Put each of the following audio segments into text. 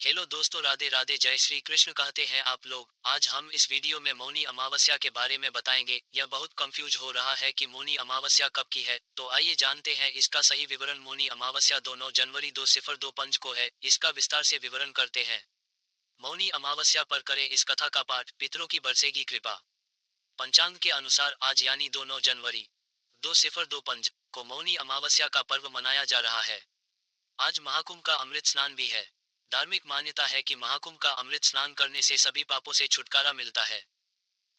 Hello दोस्तों, राधे राधे, जय श्री कृष्ण कहते हैं आप लोग। आज हम इस वीडियो में मौनी अमावस्या के बारे में बताएंगे। यह बहुत कंफ्यूज हो रहा है कि मौनी अमावस्या कब की है, तो आइए जानते हैं इसका सही विवरण। मौनी अमावस्या 2 जनवरी 2025 को है। इसका विस्तार से विवरण करते हैं। मौनी अमावस्या पर करें इस कथा का पाठ, पितरों की बरसेगी कृपा। पंचांग के अनुसार आज यानी 2 जनवरी 2025 को मौनी अमावस्या का पर्व मनाया जा रहा है। आज महाकुंभ का अमृत स्नान भी है। धार्मिक मान्यता है कि महाकुंभ का अमृत स्नान करने से सभी पापों से छुटकारा मिलता है।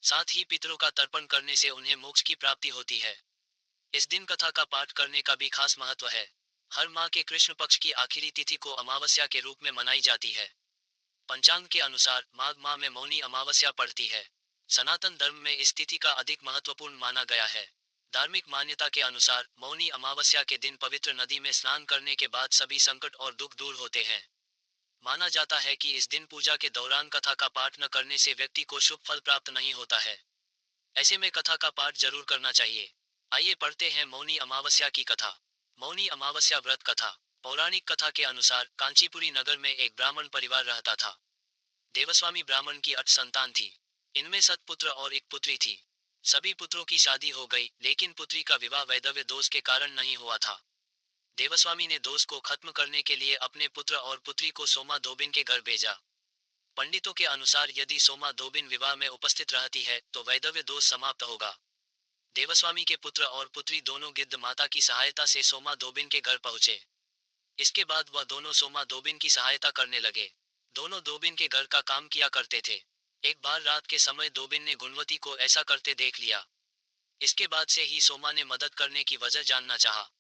साथ ही पितरों का तर्पण करने से उन्हें मोक्ष की प्राप्ति होती है। इस दिन कथा का पाठ करने का भी खास महत्व है। हर माह के कृष्ण पक्ष की आखिरी तिथि को अमावस्या के रूप में मनाई जाती है। पंचांग के अनुसार माघ माह में मौनी अमावस्या पड़ती है। सनातन धर्म में इस तिथि का अधिक महत्वपूर्ण माना गया है। धार्मिक मान्यता के अनुसार मौनी अमावस्या के दिन पवित्र नदी में स्नान करने के बाद सभी संकट और दुख दूर होते हैं। माना जाता है कि इस दिन पूजा के दौरान कथा का पाठ न करने से व्यक्ति को शुभ फल प्राप्त नहीं होता है। ऐसे में कथा का पाठ जरूर करना चाहिए। आइए पढ़ते हैं मौनी अमावस्या की कथा। मौनी अमावस्या व्रत कथा। पौराणिक कथा के अनुसार कांचीपुरी नगर में एक ब्राह्मण परिवार रहता था। देवस्वामी ब्राह्मण की 8 संतान थी। इनमें सतपुत्र और एक पुत्री थी। सभी पुत्रों की शादी हो गई, लेकिन पुत्री का विवाह वैधव्य दोष के कारण नहीं हुआ था। देवस्वामी ने दोष को खत्म करने के लिए अपने पुत्र और पुत्री को सोमा धोबिन के घर भेजा। पंडितों के अनुसार यदि सोमा धोबिन विवाह में उपस्थित रहती है तो वैधव्य दोष समाप्त होगा। देवस्वामी के पुत्र और पुत्री दोनों गिद्ध माता की सहायता से सोमा धोबिन के घर पहुंचे। इसके बाद वह दोनों सोमा धोबिन की सहायता करने लगे। दोनों धोबिन के घर का काम किया करते थे। एक बार रात के समय धोबिन ने गुणवती को ऐसा करते देख लिया। इसके बाद से ही सोमा ने मदद करने की वजह जानना चाहा।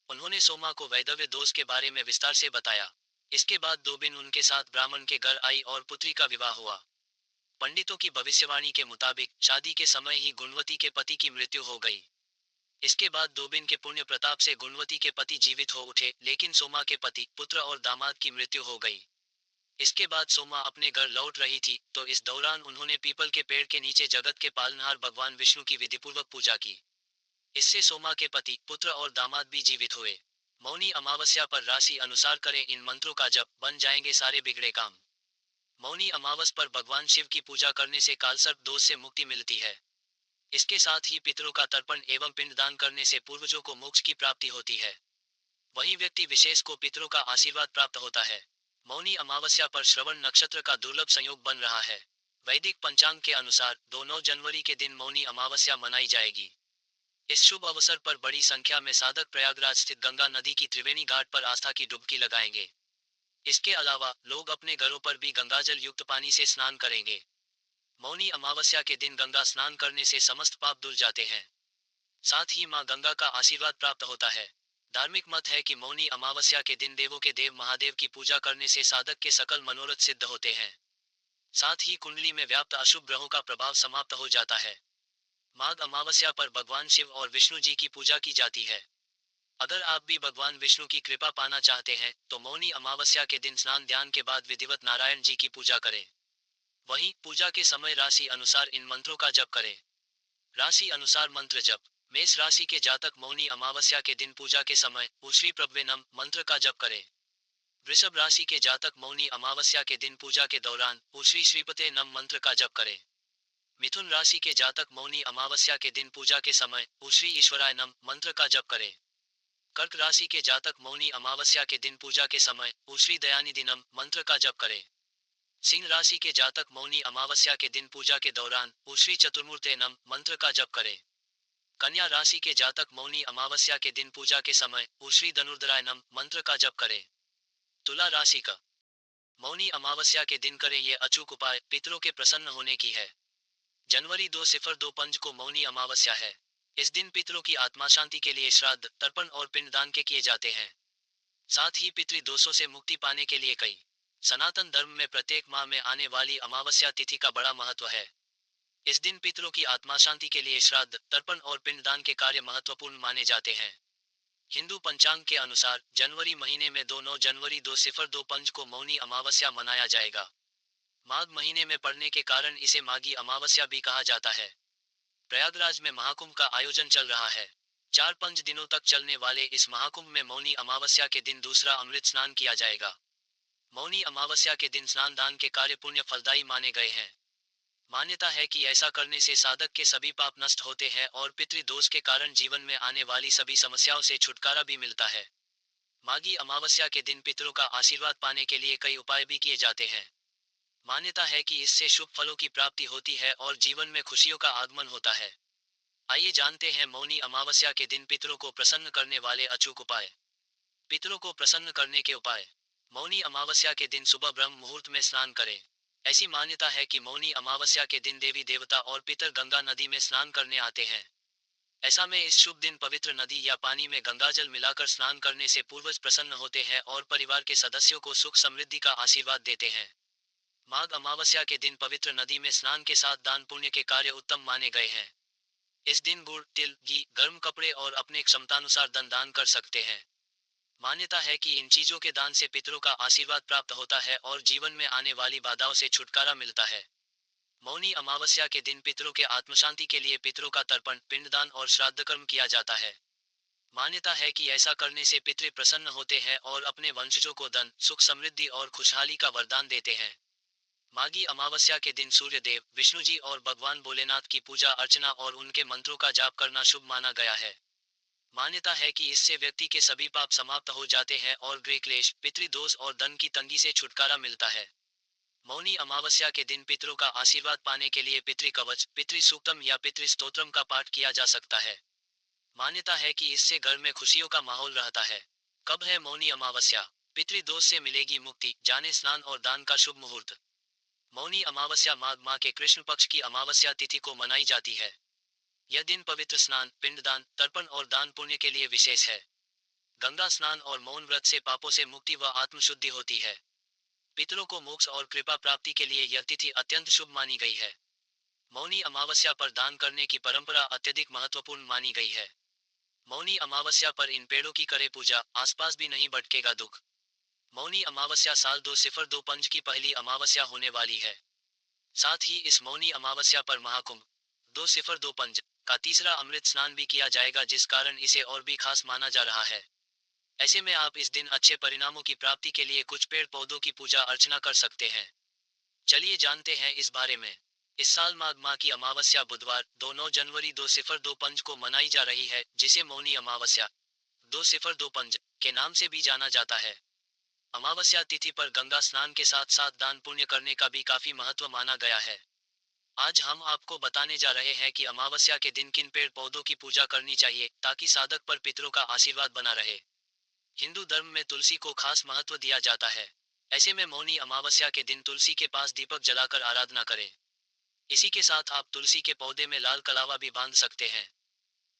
उन्होंने सोमा को वैधव्य दोष के बारे में विस्तार से बताया। इसके बाद दोबिन उनके साथ ब्राह्मण के घर आई और पुत्री का विवाह हुआ। पंडितों की भविष्यवाणी के मुताबिक शादी के समय ही गुणवती के पति की मृत्यु हो गई। इसके बाद दोबिन के पुण्य प्रताप से गुणवती के पति जीवित हो उठे, लेकिन सोमा के पति, पुत्र और दामाद की मृत्यु हो गई। इसके बाद सोमा अपने घर लौट रही थी, तो इस दौरान उन्होंने पीपल के पेड़ के नीचे जगत के पालनहार भगवान विष्णु की विधिपूर्वक पूजा की। इससे सोमा के पति, पुत्र और दामाद भी जीवित हुए। मौनी अमावस्या पर राशि अनुसार करें इन मंत्रों का जप, बन जाएंगे सारे बिगड़े काम। मौनी अमावस पर भगवान शिव की पूजा करने से कालसर्प दोष से मुक्ति मिलती है। इसके साथ ही पितरों का तर्पण एवं पिंडदान करने से पूर्वजों को मोक्ष की प्राप्ति होती है। वहीं व्यक्ति विशेष को पितरों का आशीर्वाद प्राप्त होता है। मौनी अमावस्या पर श्रवण नक्षत्र का दुर्लभ संयोग बन रहा है। वैदिक पंचांग के अनुसार 2 जनवरी के दिन मौनी अमावस्या मनाई जाएगी। इस शुभ अवसर पर बड़ी संख्या में साधक प्रयागराज स्थित गंगा नदी की त्रिवेणी घाट पर आस्था की डुबकी लगाएंगे। इसके अलावा लोग अपने घरों पर भी गंगाजल युक्त पानी से स्नान करेंगे। मौनी अमावस्या के दिन गंगा स्नान करने से समस्त पाप धुल जाते हैं। साथ ही मां गंगा का आशीर्वाद प्राप्त होता है। धार्मिक मत है कि मौनी अमावस्या के दिन देवों के देव महादेव की पूजा करने से साधक के सकल मनोरथ सिद्ध होते हैं। साथ ही कुंडली में व्याप्त अशुभ ग्रहों का प्रभाव समाप्त हो जाता है। माघ अमावस्या पर भगवान शिव और विष्णु जी की पूजा की जाती है। अगर आप भी भगवान विष्णु की कृपा पाना चाहते हैं तो मौनी अमावस्या के दिन स्नान ध्यान के बाद विधिवत नारायण जी की पूजा करें। वहीं पूजा के समय राशि अनुसार इन मंत्रों का जप करें। राशि अनुसार मंत्र जप। मेष राशि के जातक मौनी अमावस्या के दिन पूजा के समय उश्री प्रभवे नम मंत्र का जप करें। वृषभ राशि के जातक मौनी अमावस्या के दिन पूजा के दौरान उश्री श्रीपते नम मंत्र का जप करें। मिथुन राशि के जातक मौनी अमावस्या के दिन पूजा के समय उश्री ईश्वराय नम मंत्र का जप करें। कर्क राशि के जातक मौनी अमावस्या के दिन पूजा के समय उश्री दयानिधि नम मंत्र का जप करें। सिंह राशि के जातक मौनी अमावस्या के दिन पूजा के दौरान उश्री चतुर्मूर्ते नम मंत्र का जप करें। कन्या राशि के जातक मौनी अमावस्या के दिन पूजा के समय उश्री धनुर्धराय नम मंत्र का जप करें। तुला राशि का मौनी अमावस्या के दिन करें ये अचूक उपाय, पितरों के प्रसन्न होने की है। जनवरी 2025 को मौनी अमावस्या है। इस दिन पितरों की आत्मा शांति के लिए श्राद्ध, तर्पण और पिंडदान के किए जाते हैं। साथ ही पितृ दोषों से मुक्ति पाने के लिए कई सनातन धर्म में प्रत्येक माह में आने वाली अमावस्या तिथि का बड़ा महत्व है। इस दिन पितरों की आत्मा शांति के लिए श्राद्ध, तर्पण और पिंडदान के कार्य महत्वपूर्ण माने जाते हैं। हिंदू पंचांग के अनुसार जनवरी महीने में 2 जनवरी 2025 को मौनी अमावस्या मनाया जाएगा। माघ महीने में पड़ने के कारण इसे माघी अमावस्या भी कहा जाता है। प्रयागराज में महाकुंभ का आयोजन चल रहा है। 4-5 दिनों तक चलने वाले इस महाकुंभ में मौनी अमावस्या के दिन दूसरा अमृत स्नान किया जाएगा। मौनी अमावस्या के दिन स्नान दान के कार्य पुण्य फलदायी माने गए हैं। मान्यता है कि ऐसा करने से साधक के सभी पाप नष्ट होते हैं और पितृदोष के कारण जीवन में आने वाली सभी समस्याओं से छुटकारा भी मिलता है। माघी अमावस्या के दिन पितरों का आशीर्वाद पाने के लिए कई उपाय भी किए जाते हैं। मान्यता है कि इससे शुभ फलों की प्राप्ति होती है और जीवन में खुशियों का आगमन होता है। आइए जानते हैं मौनी अमावस्या के दिन पितरों को प्रसन्न करने वाले अचूक उपाय। पितरों को प्रसन्न करने के उपाय। मौनी अमावस्या के दिन सुबह ब्रह्म मुहूर्त में स्नान करें। ऐसी मान्यता है कि मौनी अमावस्या के दिन देवी देवता और पितर गंगा नदी में स्नान करने आते हैं। ऐसा में इस शुभ दिन पवित्र नदी या पानी में गंगाजल मिलाकर स्नान करने से पूर्वज प्रसन्न होते हैं और परिवार के सदस्यों को सुख समृद्धि का आशीर्वाद देते हैं। माघ अमावस्या के दिन पवित्र नदी में स्नान के साथ दान पुण्य के कार्य उत्तम माने गए हैं। इस दिन गुड़, तिल, घी, गर्म कपड़े और अपने क्षमतानुसार धन दान कर सकते हैं। मान्यता है कि इन चीजों के दान से पितरों का आशीर्वाद प्राप्त होता है और जीवन में आने वाली बाधाओं से छुटकारा मिलता है। मौनी अमावस्या के दिन पितरों के आत्मशांति के लिए पितरों का तर्पण, पिंडदान और श्राद्ध कर्म किया जाता है। मान्यता है कि ऐसा करने से पितृ प्रसन्न होते हैं और अपने वंशजों को धन, सुख समृद्धि और खुशहाली का वरदान देते हैं। माघी अमावस्या के दिन सूर्य देव, विष्णु जी और भगवान भोलेनाथ की पूजा अर्चना और उनके मंत्रों का जाप करना शुभ माना गया है। मान्यता है कि इससे व्यक्ति के सभी पाप समाप्त हो जाते हैं और गृह क्लेश, पितृदोष और धन की तंगी से छुटकारा मिलता है। मौनी अमावस्या के दिन पितरों का आशीर्वाद पाने के लिए पितृ कवच, पितृ सूक्तम या पितृ स्तोत्रम का पाठ किया जा सकता है। मान्यता है कि इससे घर में खुशियों का माहौल रहता है। कब है मौनी अमावस्या? पितृदोष से मिलेगी मुक्ति, जाने स्नान और दान का शुभ मुहूर्त। मौनी अमावस्या माघ माह के कृष्ण पक्ष की अमावस्या तिथि को मनाई जाती है। यह दिन पवित्र स्नान, पिंडदान, तर्पण और दान पुण्य के लिए विशेष है। गंगा स्नान और मौन व्रत से पापों से मुक्ति व आत्मशुद्धि होती है। पितरों को मोक्ष और कृपा प्राप्ति के लिए यह तिथि अत्यंत शुभ मानी गई है। मौनी अमावस्या पर दान करने की परंपरा अत्यधिक महत्वपूर्ण मानी गई है। मौनी अमावस्या पर इन पेड़ों की करे पूजा, आसपास भी नहीं भटकेगा दुख। मौनी अमावस्या साल 2025 की पहली अमावस्या होने वाली है। साथ ही इस मौनी अमावस्या पर महाकुंभ 2025 का तीसरा अमृत स्नान भी किया जाएगा, जिस कारण इसे और भी खास माना जा रहा है। ऐसे में आप इस दिन अच्छे परिणामों की प्राप्ति के लिए कुछ पेड़ पौधों की पूजा अर्चना कर सकते हैं। चलिए जानते हैं इस बारे में। इस साल माघ माह की अमावस्या बुधवार 2 जनवरी 2025 को मनाई जा रही है, जिसे मौनी अमावस्या 2025 के नाम से भी जाना जाता है। अमावस्या तिथि पर गंगा स्नान के साथ साथ दान पुण्य करने का भी काफी महत्व माना गया है। आज हम आपको बताने जा रहे हैं कि अमावस्या के दिन किन पेड़ पौधों की पूजा करनी चाहिए ताकि साधक पर पितरों का आशीर्वाद बना रहे। हिंदू धर्म में तुलसी को खास महत्व दिया जाता है। ऐसे में मौनी अमावस्या के दिन तुलसी के पास दीपक जलाकर आराधना करें। इसी के साथ आप तुलसी के पौधे में लाल कलावा भी बांध सकते हैं।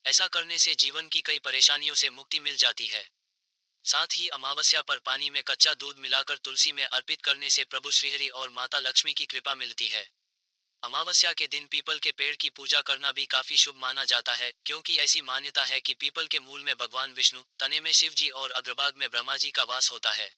ऐसा करने से जीवन की कई परेशानियों से मुक्ति मिल जाती है। साथ ही अमावस्या पर पानी में कच्चा दूध मिलाकर तुलसी में अर्पित करने से प्रभु श्रीहरि और माता लक्ष्मी की कृपा मिलती है। अमावस्या के दिन पीपल के पेड़ की पूजा करना भी काफी शुभ माना जाता है, क्योंकि ऐसी मान्यता है कि पीपल के मूल में भगवान विष्णु, तने में शिव जी और अग्रभाग में ब्रह्मा जी का वास होता है।